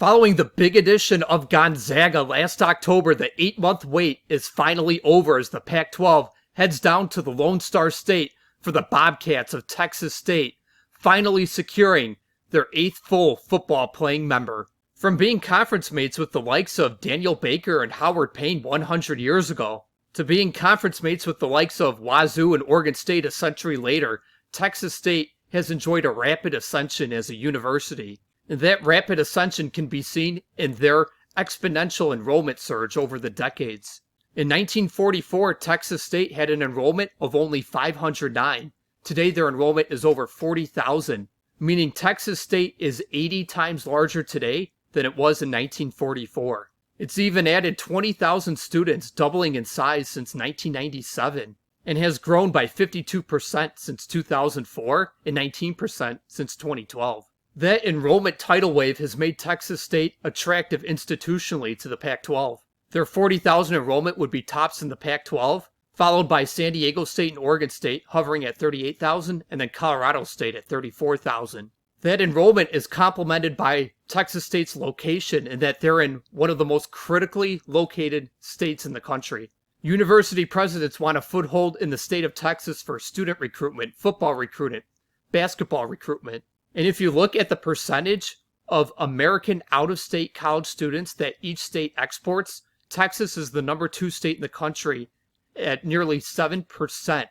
Following the big addition of Gonzaga last October, the 8-month wait is finally over as the Pac-12 heads down to the Lone Star State for the Bobcats of Texas State, finally securing their 8th full football playing member. From being conference mates with the likes of Daniel Baker and Howard Payne 100 years ago, to being conference mates with the likes of Wazoo and Oregon State a century later, Texas State has enjoyed a rapid ascension as a university. And that rapid ascension can be seen in their exponential enrollment surge over the decades. In 1944, Texas State had an enrollment of only 509. Today, their enrollment is over 40,000, meaning Texas State is 80 times larger today than it was in 1944. It's even added 20,000 students, doubling in size since 1997, and has grown by 52% since 2004 and 19% since 2012. That enrollment tidal wave has made Texas State attractive institutionally to the Pac-12. Their 40,000 enrollment would be tops in the Pac-12, followed by San Diego State and Oregon State hovering at 38,000, and then Colorado State at 34,000. That enrollment is complemented by Texas State's location in that they're in one of the most critically located states in the country. University presidents want a foothold in the state of Texas for student recruitment, football recruitment, basketball recruitment. And if you look at the percentage of American out-of-state college students that each state exports, Texas is the number 2 state in the country at nearly 7%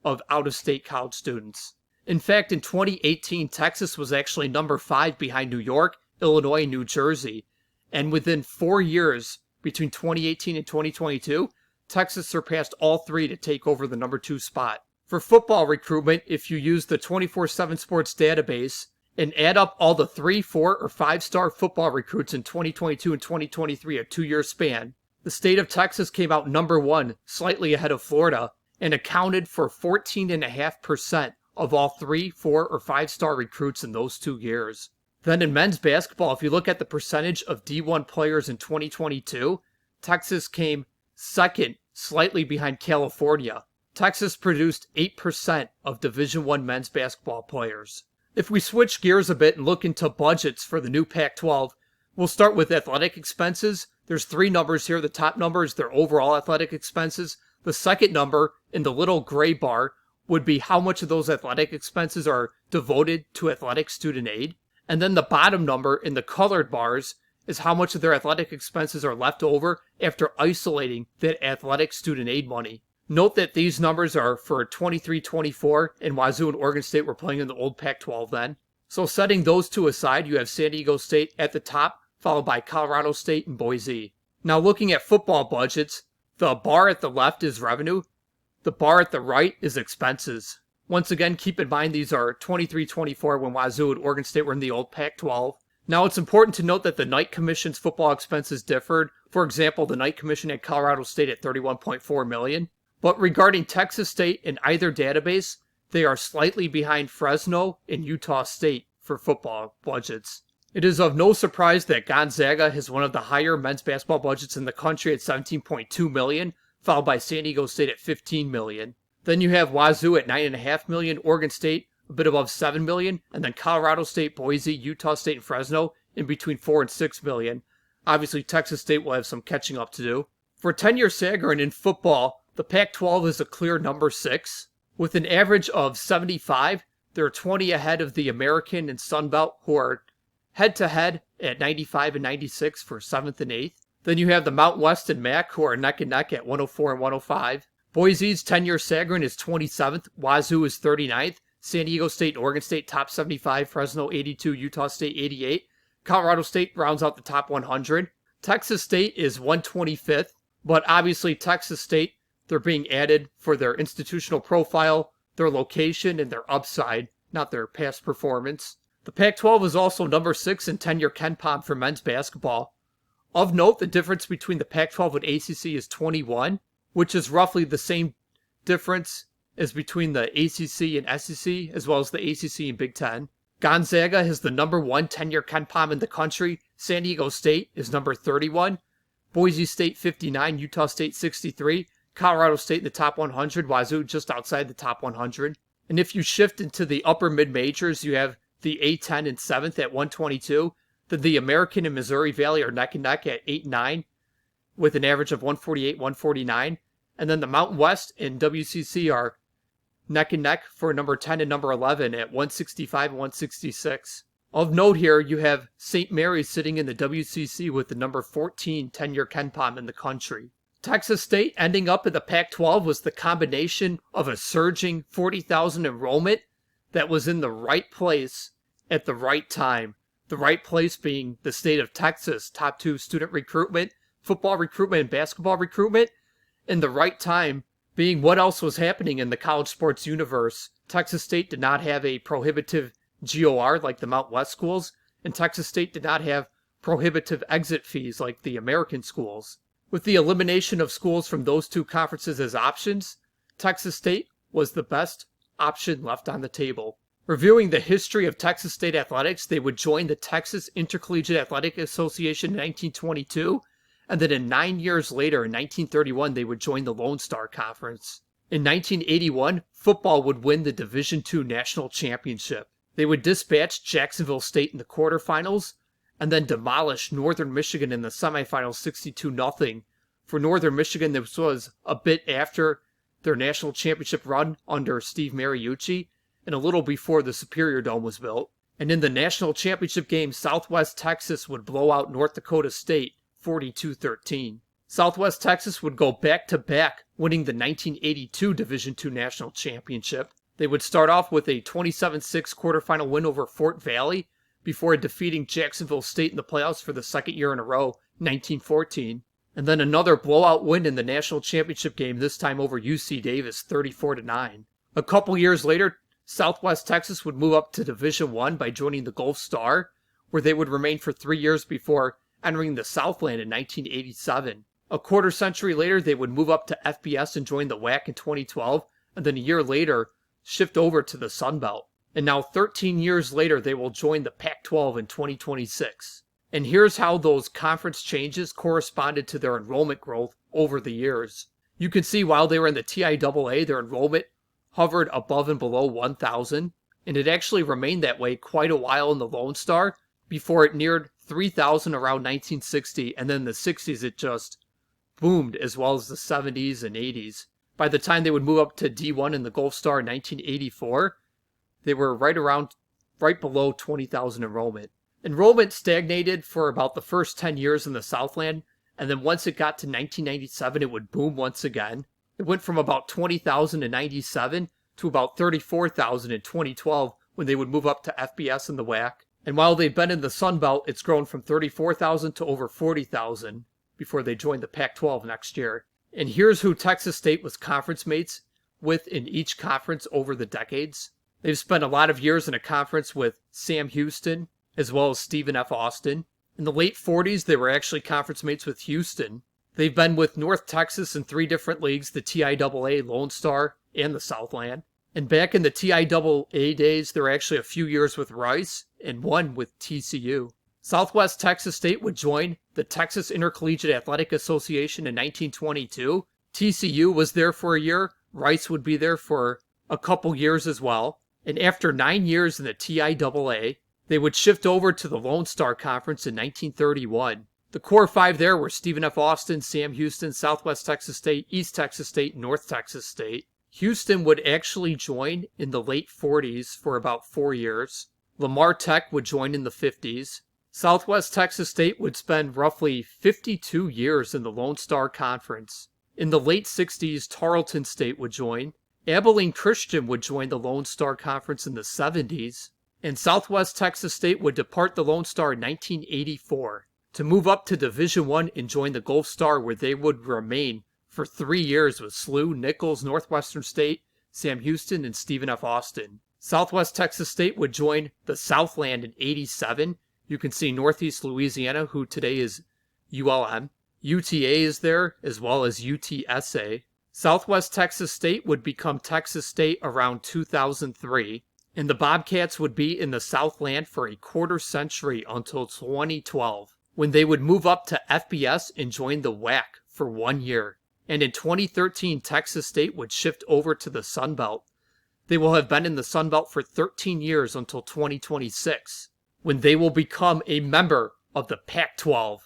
of out-of-state college students. In fact, in 2018, Texas was actually number 5 behind New York, Illinois, and New Jersey. And within 4 years, between 2018 and 2022, Texas surpassed all 3 to take over the number 2 spot. For football recruitment, if you use the 24/7 Sports database and add up all the 3, 4, or 5-star football recruits in 2022 and 2023, a 2-year span, the state of Texas came out number 1, slightly ahead of Florida, and accounted for 14.5% of all 3, 4, or 5-star recruits in those 2 years. Then in men's basketball, if you look at the percentage of D1 players in 2022, Texas came second, slightly behind California. Texas produced 8% of Division I men's basketball players. If we switch gears a bit and look into budgets for the new Pac-12, we'll start with athletic expenses. There's 3 numbers here. The top number is their overall athletic expenses. The second number in the little gray bar would be how much of those athletic expenses are devoted to athletic student aid. And then the bottom number in the colored bars is how much of their athletic expenses are left over after isolating that athletic student aid money. Note that these numbers are for 23-24, and Wazoo and Oregon State were playing in the old Pac-12 then. So setting those 2 aside, you have San Diego State at the top, followed by Colorado State and Boise. Now looking at football budgets, the bar at the left is revenue, the bar at the right is expenses. Once again, keep in mind these are 23-24 when Wazoo and Oregon State were in the old Pac-12. Now it's important to note that the Knight Commission's football expenses differed. For example, the Knight Commission had Colorado State at $31.4 million. But regarding Texas State in either database, they are slightly behind Fresno and Utah State for football budgets. It is of no surprise that Gonzaga has one of the higher men's basketball budgets in the country at $17.2 million, followed by San Diego State at $15 million. Then you have Wazoo at $9.5 million, Oregon State a bit above $7 million, and then Colorado State, Boise, Utah State, and Fresno in between $4 and $6 million. Obviously, Texas State will have some catching up to do. For tenure Sagarin in football, the Pac-12 is a clear number 6. With an average of 75, they're 20 ahead of the American and Sun Belt, who are head-to-head at 95 and 96 for 7th and 8th. Then you have the Mountain West and MAC, who are neck and neck at 104 and 105. Boise's tenure Sagarin is 27th, Wazoo is 39th, San Diego State and Oregon State top 75, Fresno 82, Utah State 88. Colorado State rounds out the top 100. Texas State is 125th, but obviously Texas State, they're being added for their institutional profile, their location, and their upside, not their past performance. The Pac-12 is also number 6 in tenure KenPom for men's basketball. Of note, the difference between the Pac-12 and ACC is 21, which is roughly the same difference as between the ACC and SEC, as well as the ACC and Big Ten. Gonzaga has the number 1 tenure KenPom in the country. San Diego State is number 31. Boise State 59, Utah State 63. Colorado State in the top 100, Wazoo just outside the top 100. And if you shift into the upper mid-majors, you have the A10 and 7th at 122, Then the American and Missouri Valley are neck and neck at 8 and 9, with an average of 148, 149. And then the Mountain West and WCC are neck and neck for number 10 and number 11 at 165 and 166. Of note here, you have St. Mary's sitting in the WCC with the number 14 10-year KenPom in the country. Texas State ending up in the Pac-12 was the combination of a surging 40,000 enrollment that was in the right place at the right time. The right place being the state of Texas, top 2 student recruitment, football recruitment, and basketball recruitment. And the right time being what else was happening in the college sports universe. Texas State did not have a prohibitive GOR like the Mountain West schools, and Texas State did not have prohibitive exit fees like the American schools. With the elimination of schools from those 2 conferences as options, Texas State was the best option left on the table. Reviewing the history of Texas State athletics, they would join the Texas Intercollegiate Athletic Association in 1922, and then 9 years later, in 1931, they would join the Lone Star Conference. In 1981, football would win the Division II National Championship. They would dispatch Jacksonville State in the quarterfinals, and then demolish Northern Michigan in the semifinals 62-0. For Northern Michigan, this was a bit after their national championship run under Steve Mariucci, and a little before the Superior Dome was built. And in the national championship game, Southwest Texas would blow out North Dakota State 42-13. Southwest Texas would go back-to-back, winning the 1982 Division II National Championship. They would start off with a 27-6 quarterfinal win over Fort Valley before defeating Jacksonville State in the playoffs for the second year in a row, 1914. And then another blowout win in the national championship game, this time over UC Davis, 34-9. A couple years later, Southwest Texas would move up to Division I by joining the Gulf Star, where they would remain for 3 years before entering the Southland in 1987. A quarter century later, they would move up to FBS and join the WAC in 2012, and then a year later, shift over to the Sun Belt. And now 13 years later, they will join the Pac-12 in 2026. And here's how those conference changes corresponded to their enrollment growth over the years. You can see while they were in the TIAA, their enrollment hovered above and below 1,000, and it actually remained that way quite a while in the Lone Star before it neared 3,000 around 1960, and then in the 60s it just boomed, as well as the 70s and 80s. By the time they would move up to D1 in the Gulf Star in 1984, they were right below 20,000 enrollment. Enrollment stagnated for about the first 10 years in the Southland, and then once it got to 1997, it would boom once again. It went from about 20,000 in 97 to about 34,000 in 2012 when they would move up to FBS and the WAC. And while they've been in the Sun Belt, it's grown from 34,000 to over 40,000 before they joined the Pac-12 next year. And here's who Texas State was conference mates with in each conference over the decades. They've spent a lot of years in a conference with Sam Houston, as well as Stephen F. Austin. In the late 40s, they were actually conference mates with Houston. They've been with North Texas in 3 different leagues, the TIAA, Lone Star, and the Southland. And back in the TIAA days, there were actually a few years with Rice and 1 with TCU. Southwest Texas State would join the Texas Intercollegiate Athletic Association in 1922. TCU was there for a year. Rice would be there for a couple years as well. And after 9 years in the TIAA, they would shift over to the Lone Star Conference in 1931. The core 5 there were Stephen F. Austin, Sam Houston, Southwest Texas State, East Texas State, North Texas State. Houston would actually join in the late 40s for about 4 years. Lamar Tech would join in the 50s. Southwest Texas State would spend roughly 52 years in the Lone Star Conference. In the late 60s, Tarleton State would join. Abilene Christian would join the Lone Star Conference in the 70s. And Southwest Texas State would depart the Lone Star in 1984 to move up to Division I and join the Gulf Star, where they would remain for 3 years with SLU, Nichols, Northwestern State, Sam Houston, and Stephen F. Austin. Southwest Texas State would join the Southland in 87. You can see Northeast Louisiana, who today is ULM. UTA is there, as well as UTSA. Southwest Texas State would become Texas State around 2003. And the Bobcats would be in the Southland for a quarter century until 2012, when they would move up to FBS and join the WAC for 1 year. And in 2013, Texas State would shift over to the Sun Belt. They will have been in the Sun Belt for 13 years until 2026. when they will become a member of the Pac-12.